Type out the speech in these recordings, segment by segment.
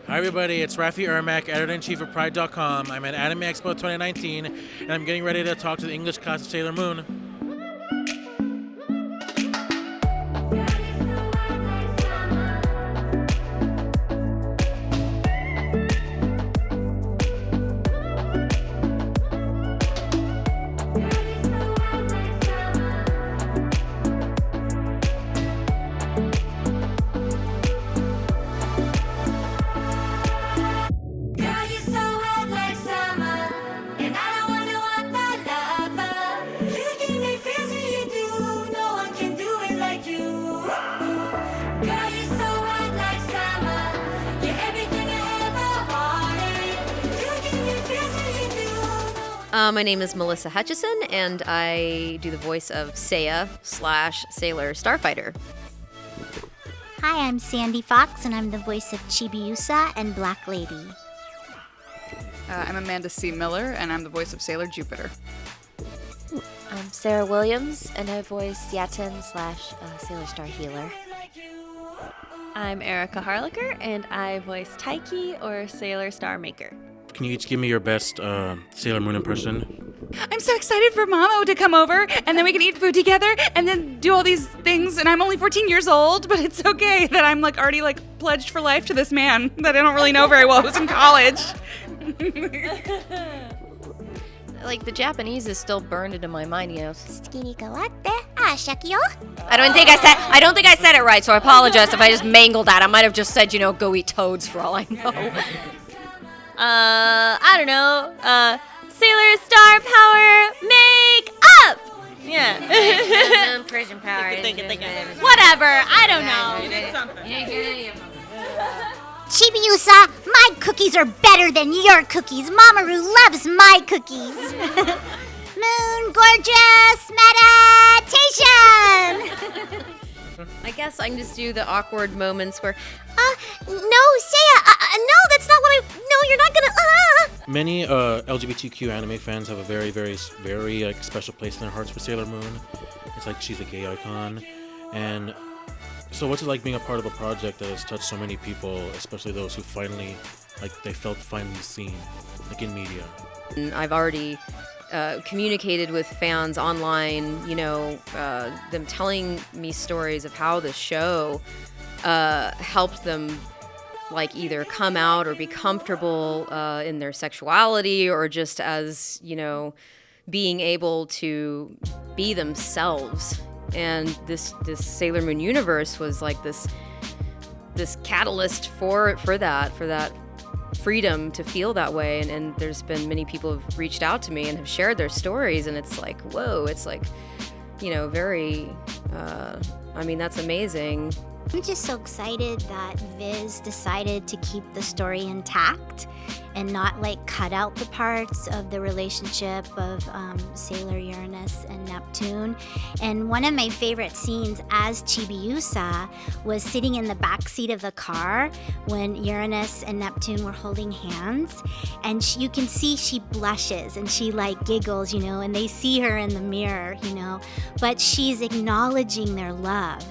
Hi everybody, it's Raffy Ermac, editor-in-chief of Pride.com. I'm at Anime Expo 2019, and I'm getting ready to talk to the English cast of Sailor Moon. My name is Melissa Hutchison, and I do the voice of Seiya / Sailor Starfighter. Hi, I'm Sandy Fox, and I'm the voice of Chibiusa and Black Lady. I'm Amanda C. Miller, and I'm the voice of Sailor Jupiter. I'm Sarah Williams, and I voice Yaten / Sailor Star Healer. I'm Erica Harlicker, and I voice Taiki or Sailor Star Maker. Can you each give me your best Sailor Moon impression? I'm so excited for Mamo to come over, and then we can eat food together, and then do all these things, and I'm only 14 years old, but it's okay that I'm already pledged for life to this man that I don't really know very well who's in college. The Japanese is still burned into my mind, I I don't think I said it right, so I apologize if I just mangled that. I might have just said, go eat toads for all I know. I don't know. Sailor Star Power Make Up! Yeah. Prison power. Whatever. I don't know. Chibiusa, my cookies are better than your cookies. Mamoru loves my cookies. Moon Gorgeous Meditation! I guess I can just do the awkward moments where, no, Seiya, no, that's not what no, you're not gonna, Many LGBTQ anime fans have a very, very, very special place in their hearts for Sailor Moon. It's like she's a gay icon. And so what's it like being a part of a project that has touched so many people, especially those who finally, they felt finally seen, in media? I've already communicated with fans online, them telling me stories of how the show helped them either come out or be comfortable in their sexuality, or just as, being able to be themselves. And this Sailor Moon universe was this catalyst for that freedom to feel that way, and there's been many people who've reached out to me and have shared their stories, and it's whoa, it's very that's amazing. I'm just so excited that Viz decided to keep the story intact and not cut out the parts of the relationship of Sailor Uranus and Neptune. And one of my favorite scenes as Chibiusa was sitting in the back seat of the car when Uranus and Neptune were holding hands, and you can see she blushes and she giggles, and they see her in the mirror, but she's acknowledging their love.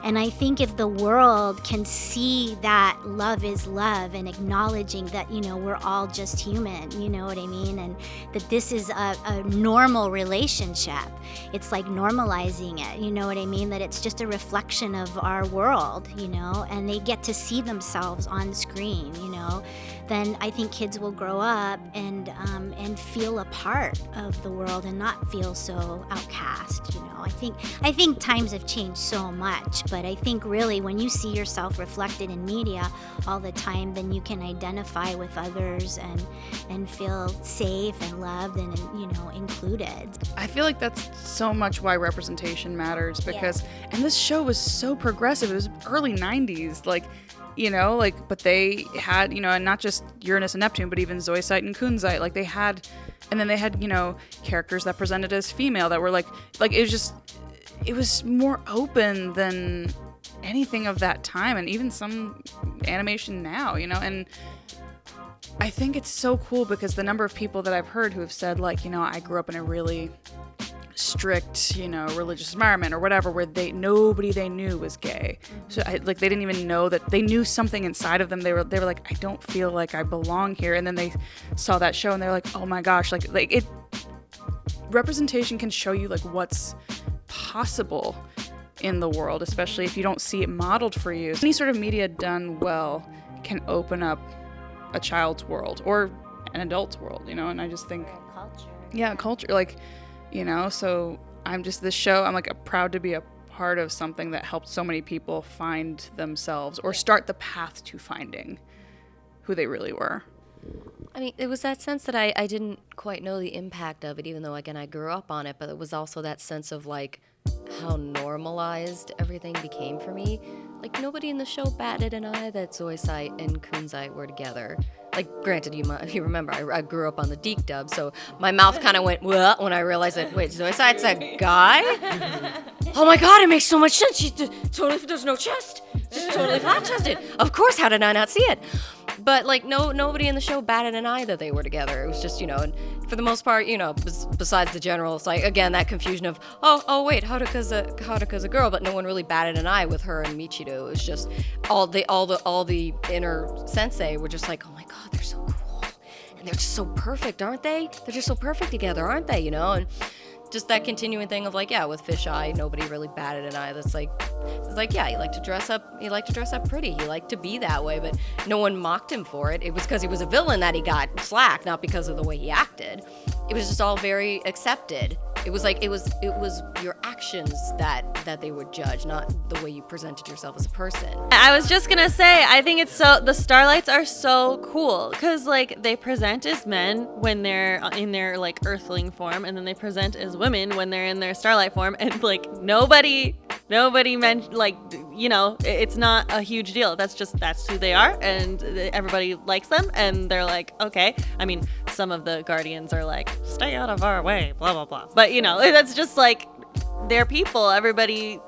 And I think if the world can see that love is love and acknowledging that, we're all just human, you know what I mean? And that this is a normal relationship. It's normalizing it, you know what I mean? That it's just a reflection of our world, and they get to see themselves on screen, then I think kids will grow up and feel a part of the world and not feel so outcast, I think times have changed so much, but I think really when you see yourself reflected in media all the time, then you can identify with others and feel safe and loved and included. I feel like that's so much why representation matters, because and this show was so progressive. It was early 90s, but they had, and not just Uranus and Neptune, but even Zoisite and Kunzite. They had characters that presented as female that were it was more open than anything of that time, and even some animation now, and I think it's so cool because the number of people that I've heard who have said I grew up in a really strict, religious environment or whatever, where nobody they knew was gay. So they didn't even know that. They knew something inside of them. They were like, I don't feel like I belong here. And then they saw that show and they're like, oh my gosh, representation can show you like what's possible in the world, especially if you don't see it modeled for you. Any sort of media done well can open up a child's world or an adult's world, and I just think culture, so this show, I'm like proud to be a part of something that helped so many people find themselves or start the path to finding who they really were. I mean, it was that sense that I didn't quite know the impact of it, even though, again, I grew up on it, but it was also that sense of, like, how normalized everything became for me. Like, nobody in the show batted an eye that Zoisite and Kunzite were together. Like, granted, you remember, I grew up on the Deke dub, so my mouth kind of went, well, when I realized that, wait, Zoisite's a guy? Oh my god, it makes so much sense. She totally, there's no chest. Just totally flat-chested. Of course, how did I not see it? But, like, nobody in the show batted an eye that they were together. It was just, and for the most part, besides the general, it's like, again, that confusion of, oh wait, Haruka's a girl, but no one really batted an eye with her and Michiru. It was just all the inner sensei were just like, oh my god, they're so cool. And they're just so perfect, aren't they? They're just so perfect together, aren't they, And just that continuing thing of like, yeah, with Fisheye, nobody really batted an eye. It's like, yeah, you like to dress up pretty. You like to be that way, but no one mocked him for it. It was because he was a villain that he got slack, not because of the way he acted. It was just all very accepted. It was like it was your actions that they would judge, not the way you presented yourself as a person. I was just gonna say, I think the Starlights are so cool because like they present as men when they're in their like Earthling form, and then they present as women when they're in their Starlight form, and like nobody meant like it's not a huge deal. That's who they are, and everybody likes them, and they're like, okay. I mean, some of the Guardians are like, stay out of our way, blah blah blah. But that's just like they're people. Everybody's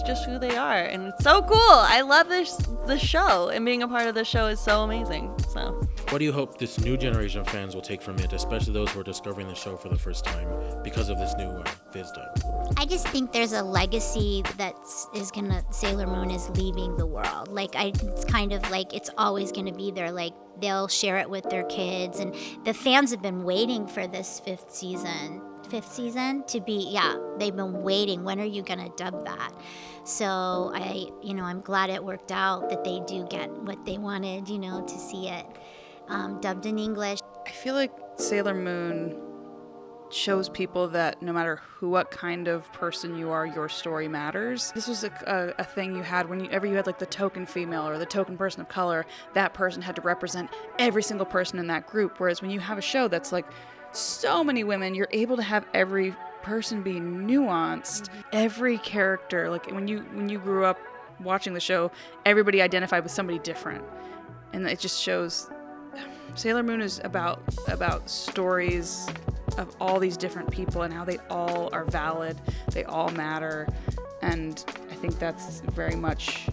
just who they are, and it's so cool. I love the show, and being a part of the show is so amazing. So, what do you hope this new generation of fans will take from it, especially those who are discovering the show for the first time because of this new Viz dub? I just think there's a legacy Sailor Moon is leaving the world. Like, it's kind of like it's always gonna be there. Like, they'll share it with their kids, and the fans have been waiting for this fifth season to be, they've been waiting. When are you gonna dub that? So I'm glad it worked out that they do get what they wanted, to see it dubbed in English. I feel like Sailor Moon shows people that no matter what kind of person you are, your story matters. This was a thing you had whenever you had like the token female or the token person of color. That person had to represent every single person in that group. Whereas when you have a show that's like so many women, you're able to have every person be nuanced. Mm-hmm. Every character, like when you grew up watching the show, everybody identified with somebody different, and it just shows Sailor Moon is about stories of all these different people and how they all are valid, they all matter, and I think that's very much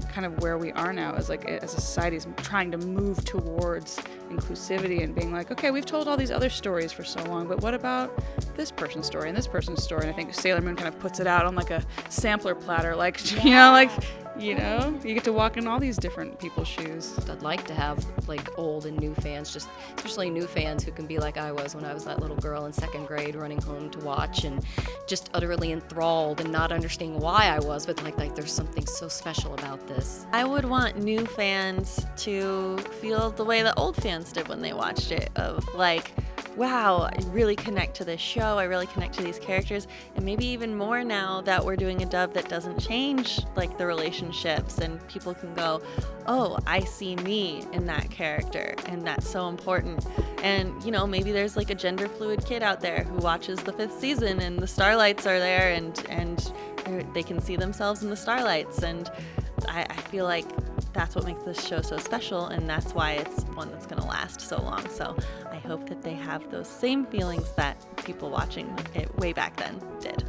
kind of where we are now as a society, is trying to move towards inclusivity and being like, okay, we've told all these other stories for so long, but what about this person's story and this person's story? And I think Sailor Moon kind of puts it out on like a sampler platter, like, you get to walk in all these different people's shoes. I'd like to have like old and new fans, just especially new fans who can be like I was when I was that little girl in second grade running home to watch and just utterly enthralled and not understanding why I was, but like there's something so special about this. I would want new fans to feel the way the old fans did when they watched it, of like, wow, I really connect to this show, I really connect to these characters, and maybe even more now that we're doing a dub that doesn't change like the relationships, and people can go, oh, I see me in that character, and that's so important. And maybe there's like a gender fluid kid out there who watches the 5th season and the Starlights are there, and they can see themselves in the Starlights, and I feel like that's what makes this show so special, and that's why it's one that's going to last so long. So I hope that they have those same feelings that people watching it way back then did.